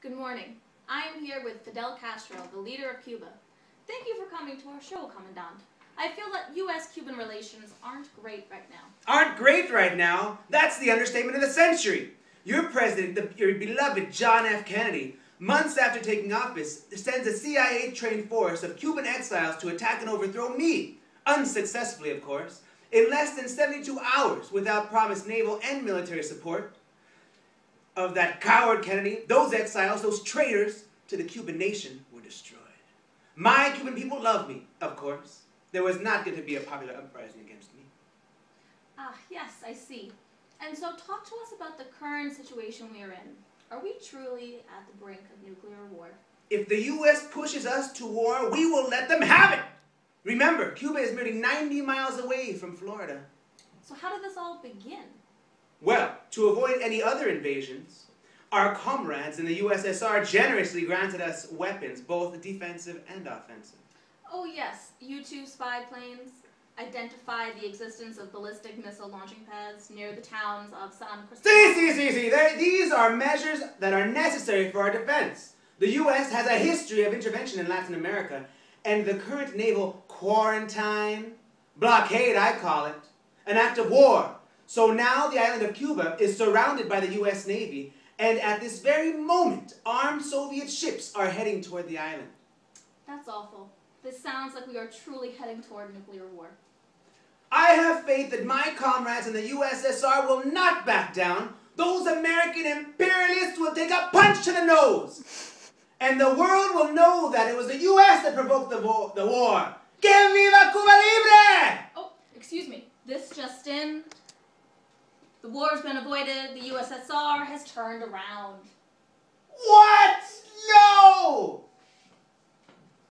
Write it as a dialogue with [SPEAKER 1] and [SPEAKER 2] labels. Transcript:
[SPEAKER 1] Good morning. I am here with Fidel Castro, the leader of Cuba. Thank you for coming to our show, Commandant. I feel that U.S.-Cuban relations aren't great right now.
[SPEAKER 2] Aren't great right now? That's the understatement of the century. Your president, your beloved John F. Kennedy, months after taking office, sends a CIA-trained force of Cuban exiles to attack and overthrow me. Unsuccessfully, of course. In less than 72 hours, without promised naval and military support of that coward Kennedy, those exiles, those traitors to the Cuban nation were destroyed. My Cuban people love me, of course. There was not going to be a popular uprising against me.
[SPEAKER 1] Ah, yes, I see. And so talk to us about the current situation we are in. Are we truly at the brink of nuclear war?
[SPEAKER 2] If the U.S. pushes us to war, we will let them have it! Remember, Cuba is merely 90 miles away from Florida.
[SPEAKER 1] So how did this all begin?
[SPEAKER 2] Well, to avoid any other invasions, our comrades in the USSR generously granted us weapons, both defensive and offensive.
[SPEAKER 1] Oh yes, U-2 spy planes identified the existence of ballistic missile launching pads near the towns of San Cristobal.
[SPEAKER 2] See. These are measures that are necessary for our defense. The U.S. has a history of intervention in Latin America, and the current naval quarantine, blockade I call it, an act of war. So now the island of Cuba is surrounded by the U.S. Navy, and at this very moment, armed Soviet ships are heading toward the island.
[SPEAKER 1] That's awful. This sounds like we are truly heading toward nuclear war.
[SPEAKER 2] I have faith that my comrades in the USSR will not back down. Those American imperialists will take a punch to the nose. And the world will know that it was the U.S. that provoked the war. Que viva Cuba Libre!
[SPEAKER 1] Oh, excuse me. This just in. The war's been avoided. The USSR has turned around.